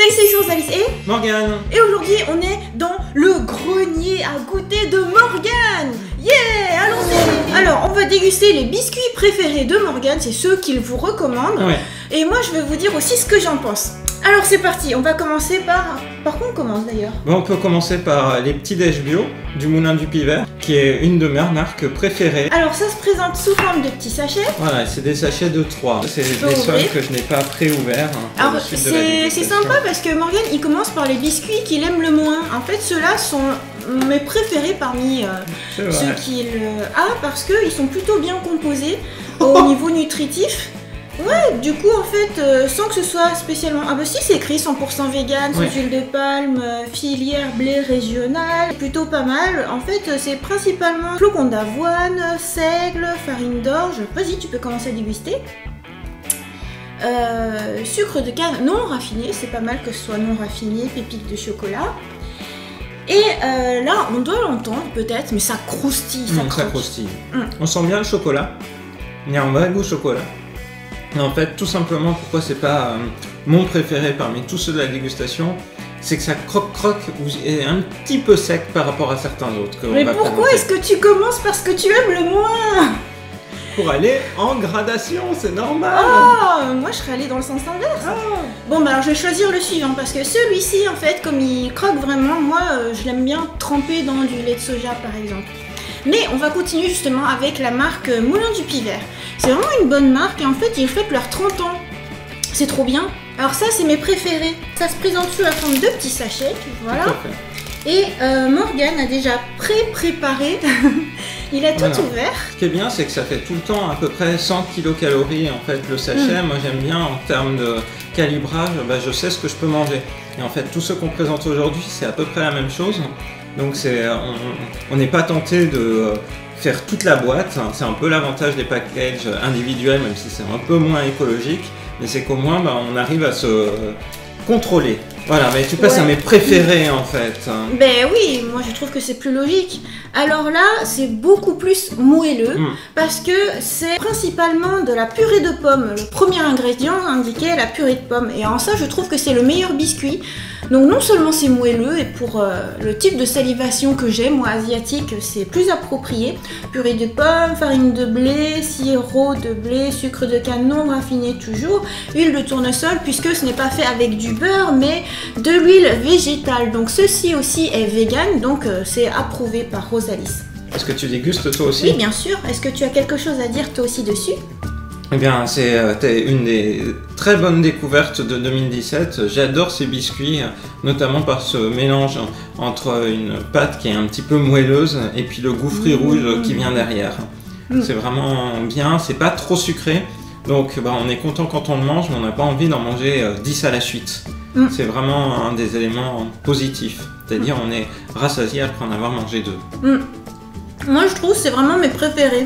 Salut, c'est Rosalis et Morgane. Et aujourd'hui, on est dans le grenier à goûter de Morgane. Yeah, allons-y. Alors, on va déguster les biscuits préférés de Morgane, c'est ceux qu'il vous recommande. Ouais. Et moi, je vais vous dire aussi ce que j'en pense. Alors, c'est parti, on va commencer par... Par quoi on commence d'ailleurs? Bon, on peut commencer par les petits déj bio du Moulin du Pivert, qui est une de mes marques préférées. Alors, ça se présente sous forme de petits sachets. Voilà, c'est des sachets de 3. C'est des seuls que je n'ai pas pré-ouverts. Alors, c'est sympa parce que Morgane, il commence par les biscuits qu'il aime le moins. En fait, ceux-là sont mes préférés parmi ceux qu'il a parce qu'ils sont plutôt bien composés au niveau nutritif. Ouais, du coup, en fait, sans que ce soit spécialement... Ah bah si, c'est écrit 100% vegan, sans huile de palme, filière blé régional, plutôt pas mal. En fait, c'est principalement flocons d'avoine, seigle, farine d'orge. Vas-y, tu peux commencer à déguster. Sucre de canne non raffiné, c'est pas mal que ce soit non raffiné, pépites de chocolat. Et là, on doit l'entendre peut-être, mais ça croustille, ça croustille. On sent bien le chocolat. Il y a un vrai goût chocolat. Et en fait, tout simplement, pourquoi c'est pas mon préféré parmi tous ceux de la dégustation, c'est que ça croque et un petit peu sec par rapport à certains autres. Mais pourquoi est-ce que tu commences par ce que tu aimes le moins? Pour aller en gradation, c'est normal. Oh, moi je serais allée dans le sens inverse. Oh. Bon bah alors je vais choisir le suivant parce que celui-ci en fait, comme il croque vraiment, moi je l'aime bien tremper dans du lait de soja par exemple. Mais on va continuer justement avec la marque Moulin du Pivert. C'est vraiment une bonne marque et en fait ils fêtent leurs 30 ans. C'est trop bien. Alors ça c'est mes préférés. Ça se présente sous la forme de petits sachets, voilà. Et Morgane a déjà préparé. Il a tout ouvert. Ce qui est bien, c'est que ça fait tout le temps à peu près 100 kilocalories en fait le sachet. Moi j'aime bien en termes de calibrage, bah, je sais ce que je peux manger. Et en fait tous ceux qu'on présente aujourd'hui c'est à peu près la même chose. Donc on n'est pas tenté de faire toute la boîte. C'est un peu l'avantage des packages individuels, même si c'est un peu moins écologique. Mais c'est qu'au moins bah, on arrive à se contrôler. Voilà, mais tu passes à mes préférés en fait. Ben oui, moi je trouve que c'est plus logique. Alors là, c'est beaucoup plus moelleux parce que c'est principalement de la purée de pommes. Le premier ingrédient indiquait la purée de pommes. Et en ça, je trouve que c'est le meilleur biscuit. Donc non seulement c'est moelleux et pour le type de salivation que j'aime, moi asiatique, c'est plus approprié. Purée de pommes, farine de blé, sirop de blé, sucre de canne non raffiné toujours, huile de tournesol puisque ce n'est pas fait avec du beurre mais de l'huile végétale. Donc ceci aussi est vegan, donc c'est approuvé par Rosalis. Est-ce que tu dégustes toi aussi? Oui, bien sûr. Est-ce que tu as quelque chose à dire toi aussi dessus? Eh bien, c'est une des très bonnes découvertes de 2017. J'adore ces biscuits, notamment par ce mélange entre une pâte qui est un petit peu moelleuse et puis le goût fruit rouge qui vient derrière. C'est vraiment bien, c'est pas trop sucré. Donc bah, on est content quand on le mange, mais on n'a pas envie d'en manger 10 à la suite. C'est vraiment un des éléments positifs. C'est-à-dire on est rassasié après en avoir mangé 2. Moi je trouve que c'est vraiment mes préférés.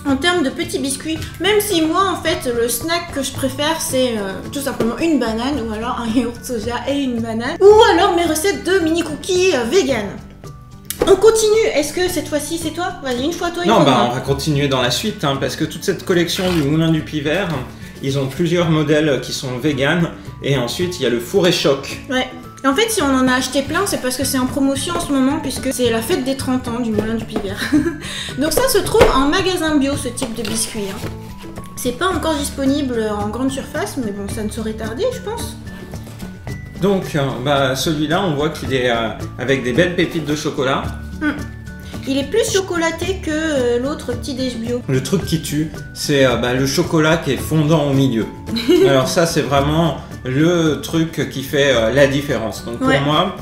En termes de petits biscuits, même si moi en fait le snack que je préfère c'est tout simplement une banane ou alors un yaourt soja et une banane. Ou alors mes recettes de mini cookies vegan. On continue, est-ce que cette fois-ci c'est toi? Vas-y, une fois toi, une fois moi. Non, on va continuer dans la suite parce que toute cette collection du Moulin du Pivert, ils ont plusieurs modèles qui sont vegan et ensuite il y a le four et choc. Ouais. Et en fait, si on en a acheté plein, c'est parce que c'est en promotion en ce moment, puisque c'est la fête des 30 ans du Moulin du Pivert. Donc ça se trouve en magasin bio, ce type de biscuit. C'est pas encore disponible en grande surface, mais bon, ça ne saurait tarder, je pense. Donc, bah, celui-là, on voit qu'il est avec des belles pépites de chocolat. Il est plus chocolaté que l'autre petit déj bio. Le truc qui tue, c'est le chocolat qui est fondant au milieu. Alors ça, c'est vraiment le truc qui fait la différence. Donc pour moi,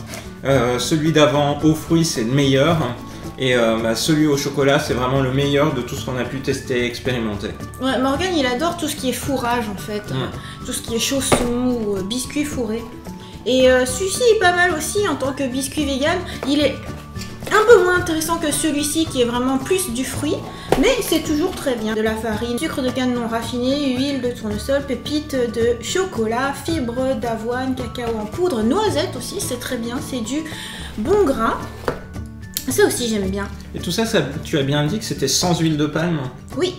celui d'avant aux fruits, c'est le meilleur. Et celui au chocolat, c'est vraiment le meilleur de tout ce qu'on a pu tester et expérimenter. Ouais, Morgane, il adore tout ce qui est fourrage en fait. Tout ce qui est chaussons ou biscuits fourrés. Et celui-ci est pas mal aussi en tant que biscuit vegan. Il est un peu moins intéressant que celui-ci qui est vraiment plus du fruit, mais c'est toujours très bien. De la farine, sucre de canne non raffiné, huile de tournesol, pépites de chocolat, fibres d'avoine, cacao en poudre, noisettes aussi, c'est très bien, c'est du bon gras. Ça aussi j'aime bien. Et tout ça, tu as bien dit que c'était sans huile de palme? Oui.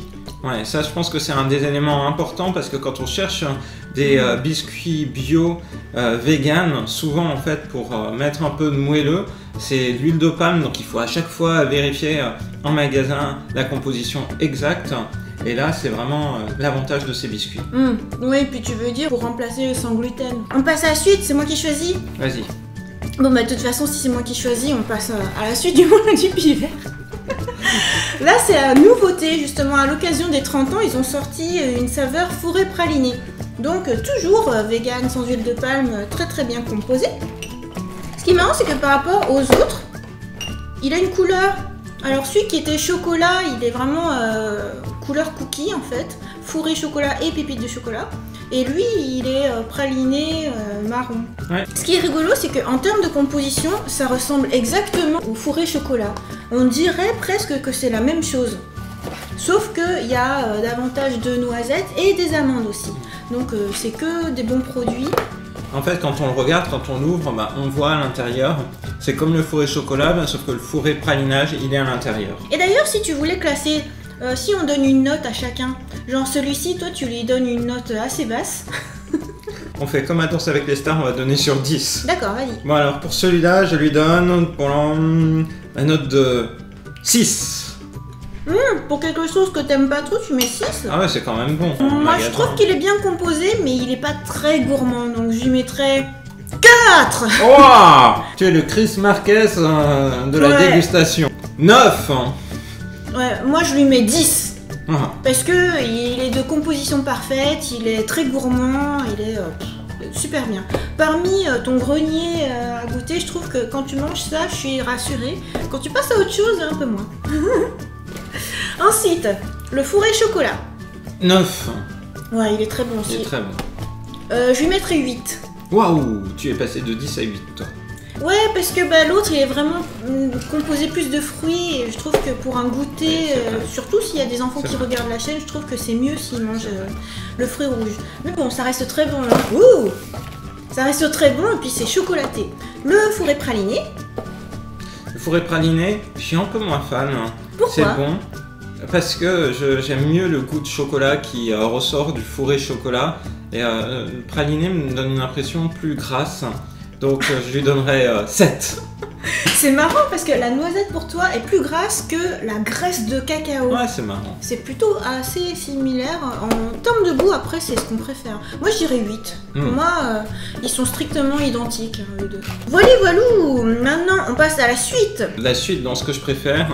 Ouais, ça je pense que c'est un des éléments importants parce que quand on cherche des biscuits bio vegan, souvent en fait pour mettre un peu de moelleux, c'est l'huile de palme, donc il faut à chaque fois vérifier en magasin la composition exacte. Et là, c'est vraiment l'avantage de ces biscuits. Oui, puis tu veux dire pour remplacer le sans gluten. On passe à la suite, c'est moi qui choisis. Vas-y. Bon bah de toute façon, si c'est moi qui choisis, on passe à la suite du mois du pivert. Là, c'est la nouveauté, justement, à l'occasion des 30 ans, ils ont sorti une saveur fourrée pralinée. Donc toujours vegan, sans huile de palme, très très bien composé. Ce qui est marrant, c'est que par rapport aux autres, il a une couleur. Alors celui qui était chocolat, il est vraiment couleur cookie en fait, fourré chocolat et pépites de chocolat. Et lui, il est praliné marron. Ouais. Ce qui est rigolo, c'est qu'en termes de composition, ça ressemble exactement au fourré chocolat. On dirait presque que c'est la même chose. Sauf qu'il y a davantage de noisettes et des amandes aussi. Donc c'est que des bons produits. En fait, quand on le regarde, quand on l'ouvre, on voit à l'intérieur. C'est comme le fourré chocolat, sauf que le fourré pralinage, il est à l'intérieur. Et d'ailleurs, si tu voulais classer, si on donne une note à chacun, genre celui-ci, toi tu lui donnes une note assez basse. On fait comme à Danse avec les stars, on va donner sur 10. D'accord, vas-y. Bon alors pour celui-là, je lui donne pour la note de 6. Pour quelque chose que t'aimes pas trop, tu mets 6. Ah ouais, c'est quand même bon. Moi je trouve qu'il est bien composé, mais il est pas très gourmand, donc je lui mettrais 4. Wow, tu es le Chris Marquez de la dégustation. 9. Ouais, moi je lui mets 10. Ah. Parce que il est de composition parfaite, il est très gourmand, il est super bien. Parmi ton grenier à goûter, je trouve que quand tu manges ça, je suis rassurée. Quand tu passes à autre chose, un peu moins. Ensuite, le fourré chocolat. 9. Ouais, il est très bon aussi. Il est très bon. Je lui mettrais 8. Waouh, tu es passé de 10 à 8 toi. Ouais, parce que l'autre il est vraiment composé plus de fruits et je trouve que pour un goûter, surtout s'il y a des enfants qui regardent la chaîne, je trouve que c'est mieux s'ils mangent le fruit rouge. Mais bon, ça reste très bon. Hein. Ouh, ça reste très bon et puis c'est chocolaté. Le fourré praliné. Le fourré praliné, je suis un peu moins fan. Pourquoi ? C'est bon. Parce que j'aime mieux le goût de chocolat qui ressort du fourré chocolat. Et le praliné me donne une impression plus grasse. Donc je lui donnerais 7. C'est marrant parce que la noisette pour toi est plus grasse que la graisse de cacao. Ouais, c'est marrant. C'est plutôt assez similaire. En termes de goût, après, c'est ce qu'on préfère. Moi, je dirais 8. Pour moi, ils sont strictement identiques, les deux. Voilà, voilou. Maintenant, on passe à la suite. La suite, dans ce que je préfère,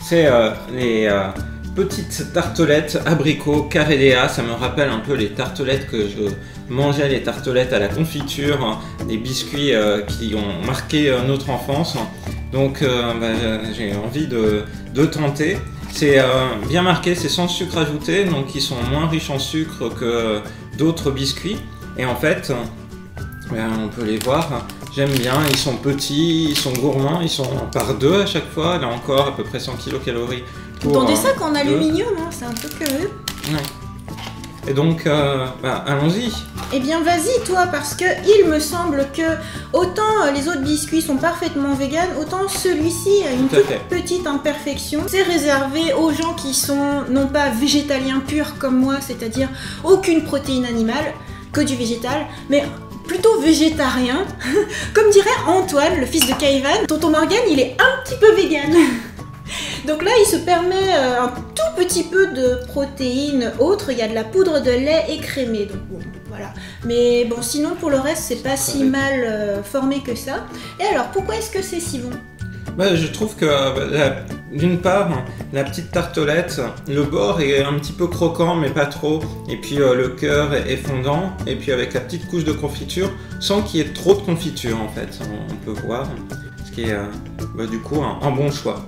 c'est les petites tartelettes abricots Caréléa. Ça me rappelle un peu les tartelettes que je mangeais, les tartelettes à la confiture, des biscuits qui ont marqué notre enfance. Donc j'ai envie de tenter. C'est bien marqué, c'est sans sucre ajouté, donc ils sont moins riches en sucre que d'autres biscuits. Et en fait, on peut les voir. J'aime bien, ils sont petits, ils sont gourmands, ils sont par 2 à chaque fois. Là encore, à peu près 100 kcal. Dans des sacs en aluminium, hein, c'est un peu curieux. Ouais. Et donc, allons-y. Eh bien, vas-y, toi, parce que il me semble que autant les autres biscuits sont parfaitement véganes, autant celui-ci a une toute petite imperfection. C'est réservé aux gens qui sont non pas végétaliens purs comme moi, c'est-à-dire aucune protéine animale, que du végétal, mais plutôt végétarien. Comme dirait Antoine, le fils de Kaivan, tonton Morgan, il est un petit peu vegan. Donc là, il se permet un tout petit peu de protéines autres. Il y a de la poudre de lait écrémée. Donc bon, voilà. Mais bon, sinon pour le reste, c'est pas si mal formé que ça. Et alors, pourquoi est-ce que c'est si bon ? Je trouve que d'une part, la petite tartelette, le bord est un petit peu croquant, mais pas trop. Et puis le cœur est fondant. Et puis avec la petite couche de confiture, sans qu'il y ait trop de confiture en fait, on peut voir. Ce qui est du coup un bon choix.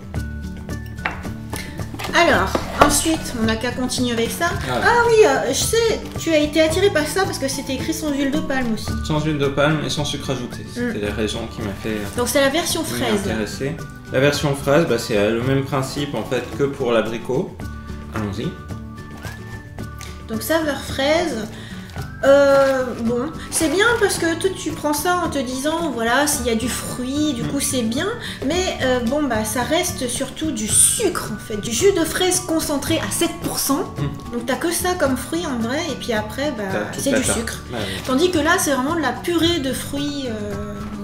Alors, ensuite, on n'a qu'à continuer avec ça. Ah oui, je sais, tu as été attiré par ça parce que c'était écrit sans huile de palme aussi. Sans huile de palme et sans sucre ajouté. C'était la raison qui m'a fait Donc c'est la version fraise. M'intéresser. La version fraise, c'est le même principe en fait que pour l'abricot. Allons-y. Donc saveur fraise. Bon, c'est bien parce que toi, tu prends ça en te disant, voilà, s'il y a du fruit, du coup c'est bien, mais bon, bah ça reste surtout du sucre en fait, du jus de fraise concentré à 7%, donc t'as que ça comme fruit en vrai, et puis après, bah c'est du sucre. Ouais. Tandis que là, c'est vraiment de la purée de fruits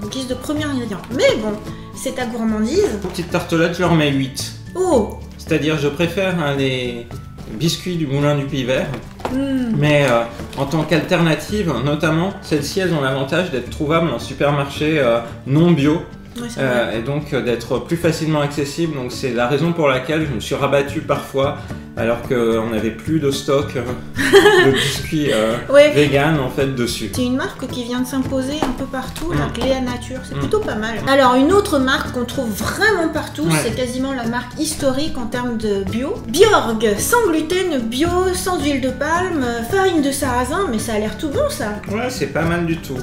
en guise de premier ingrédient. Mais bon, c'est ta gourmandise. Petite tartelette, je leur mets 8. Oh! C'est-à-dire, je préfère les biscuits du Moulin du Puy Vert. Mais en tant qu'alternative, notamment, celles-ci, elles ont l'avantage d'être trouvables en supermarché non bio. Ouais, Et donc d'être plus facilement accessible. Donc c'est la raison pour laquelle je me suis rabattu parfois, alors qu'on n'avait plus de stock de biscuits vegan en fait dessus. C'est une marque qui vient de s'imposer un peu partout, la Cléa Nature, c'est plutôt pas mal. Alors une autre marque qu'on trouve vraiment partout, c'est quasiment la marque historique en termes de bio. Bjorg, sans gluten, bio, sans huile de palme, farine de sarrasin, mais ça a l'air tout bon ça. Ouais, c'est pas mal du tout.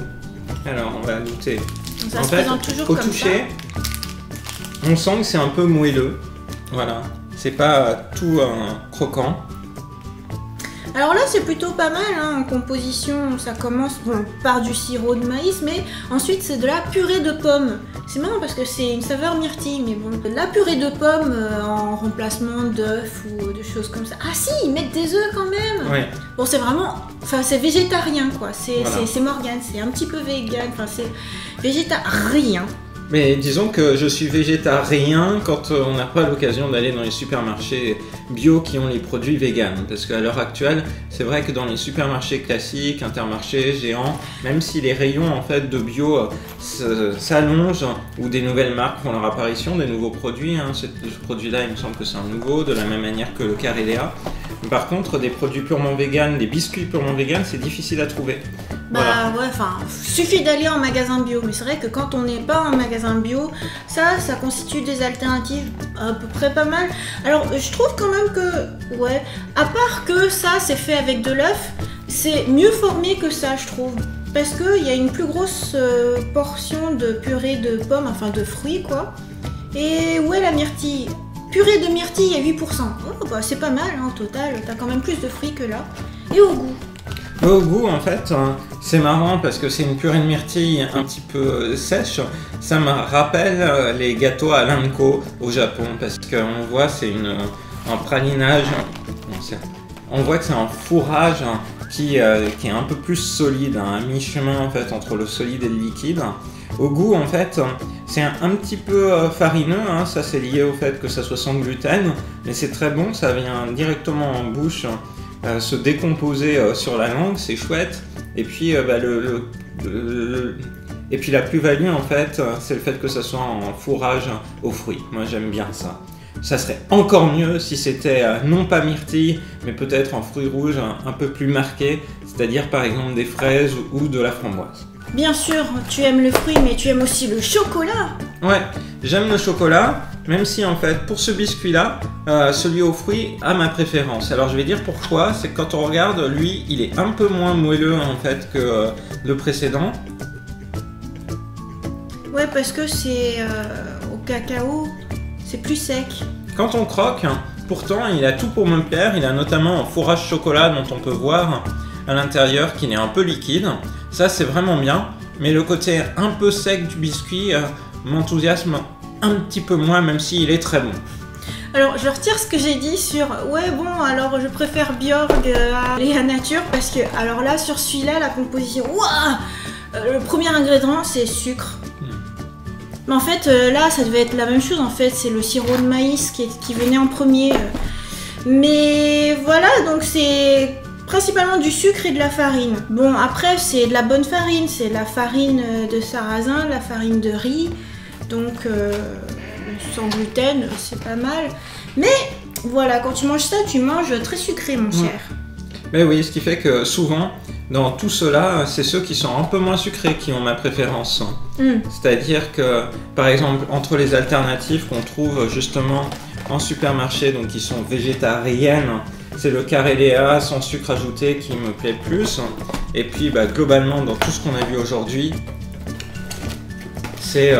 Alors on va goûter. Ça se présente toujours au comme toucher, on sent que c'est un peu moelleux. Voilà, c'est pas tout croquant. Alors là, c'est plutôt pas mal hein, en composition. Ça commence par du sirop de maïs, mais ensuite c'est de la purée de pommes. C'est marrant parce que c'est une saveur myrtille, mais bon. La purée de pommes en remplacement d'œufs ou de choses comme ça. Ah si, ils mettent des œufs quand même. Ouais. Bon, c'est vraiment... Enfin, c'est végétarien quoi. C'est Morgane, c'est un petit peu vegan. Enfin, c'est végétarien. Mais disons que je suis végétarien quand on n'a pas l'occasion d'aller dans les supermarchés bio qui ont les produits véganes. Parce qu'à l'heure actuelle, c'est vrai que dans les supermarchés classiques, Intermarché, Géant, même si les rayons en fait de bio s'allongent ou des nouvelles marques font leur apparition, des nouveaux produits, hein, ce produit-là il me semble que c'est un nouveau, de la même manière que le Caréléa. Par contre, des produits purement véganes, des biscuits purement véganes, c'est difficile à trouver. Bah ouais, enfin, suffit d'aller en magasin bio, mais c'est vrai que quand on n'est pas en magasin bio, ça constitue des alternatives à peu près pas mal. Alors, je trouve quand même que, ouais, à part que ça, c'est fait avec de l'œuf, c'est mieux formé que ça, je trouve. Parce qu'il y a une plus grosse portion de purée de pommes, enfin de fruits, quoi. Et ouais, la myrtille. Purée de myrtille à 8%. Oh, bah, c'est pas mal, hein, au total. T'as quand même plus de fruits que là. Et au goût. Au goût, en fait, c'est marrant parce que c'est une purée de myrtille un petit peu sèche. Ça me rappelle les gâteaux à l'Anko au Japon parce qu'on voit c'est un pralinage. On voit que c'est un fourrage qui est un peu plus solide, à mi-chemin en fait entre le solide et le liquide. Au goût, en fait, c'est un petit peu farineux, hein, ça c'est lié au fait que ça soit sans gluten, mais c'est très bon, ça vient directement en bouche se décomposer sur la langue, c'est chouette. Et puis, et puis la plus-value, en fait, c'est le fait que ça soit en fourrage aux fruits. Moi, j'aime bien ça. Ça serait encore mieux si c'était non pas myrtille, mais peut-être en fruits rouges un peu plus marqués, c'est-à-dire par exemple des fraises ou de la framboise. Bien sûr, tu aimes le fruit, mais tu aimes aussi le chocolat. Ouais, j'aime le chocolat, même si en fait, pour ce biscuit-là, celui aux fruits a ma préférence. Alors je vais dire pourquoi, c'est que quand on regarde, lui, il est un peu moins moelleux en fait que le précédent. Ouais, parce que c'est au cacao, c'est plus sec. Quand on croque, pourtant, il a tout pour me plaire. Il a notamment un fourrage chocolat dont on peut voir à l'intérieur qu'il est un peu liquide. Ça, c'est vraiment bien. Mais le côté un peu sec du biscuit m'enthousiasme un petit peu moins, même s'il est très bon. Alors, je retire ce que j'ai dit sur ouais, bon, alors je préfère Bjorg à Cléa Nature parce que, alors là, sur celui-là, la composition, waouh, le premier ingrédient, c'est sucre. Mais en fait, là, ça devait être la même chose. En fait, c'est le sirop de maïs qui venait en premier. Mais voilà, donc c'est principalement du sucre et de la farine. Bon, après, c'est de la bonne farine. C'est la farine de sarrasin, la farine de riz. Donc, sans gluten, c'est pas mal. Mais voilà, quand tu manges ça, tu manges très sucré, mon cher. Mais oui, ce qui fait que souvent, dans tout cela, c'est ceux qui sont un peu moins sucrés qui ont ma préférence. C'est-à-dire que, par exemple, entre les alternatives qu'on trouve justement en supermarché, donc qui sont végétariennes, c'est le Caréléa sans sucre ajouté qui me plaît le plus. Et puis, globalement, dans tout ce qu'on a vu aujourd'hui, c'est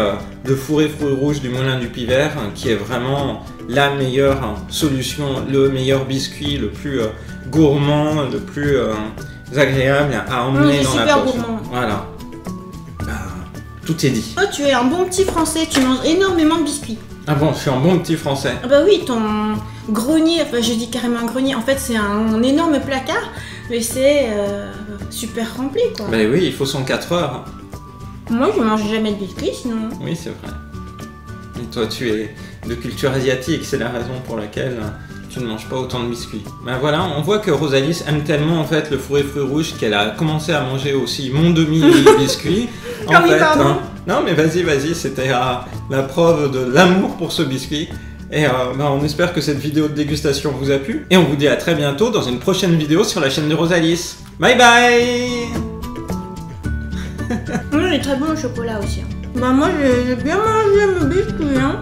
le fourré fruits rouges du Moulin du Puy Vert qui est vraiment la meilleure solution, le meilleur biscuit, le plus gourmand, le plus agréable à emmener dans la super poche. gourmand. Voilà. Bah, tout est dit. Toi, tu es un bon petit français, tu manges énormément de biscuits. Ah bon, je suis un bon petit français. Ah bah oui, ton grenier, enfin je dis carrément un grenier, en fait c'est un énorme placard, mais c'est super rempli quoi. Bah oui, il faut son 4 heures. Moi je mange jamais de biscuits sinon. Oui, c'est vrai. Et toi, tu es de culture asiatique, c'est la raison pour laquelle tu ne manges pas autant de biscuits. Ben voilà, on voit que Rosalis aime tellement en fait le four et fruits rouges qu'elle a commencé à manger aussi mon demi-biscuit. Ah oui, pardon. Non mais vas-y, c'était la preuve de l'amour pour ce biscuit. Et on espère que cette vidéo de dégustation vous a plu. Et on vous dit à très bientôt dans une prochaine vidéo sur la chaîne de Rosalis. Bye bye. Il est très bon le chocolat aussi. Bah moi j'ai bien mangé mon biscuit hein.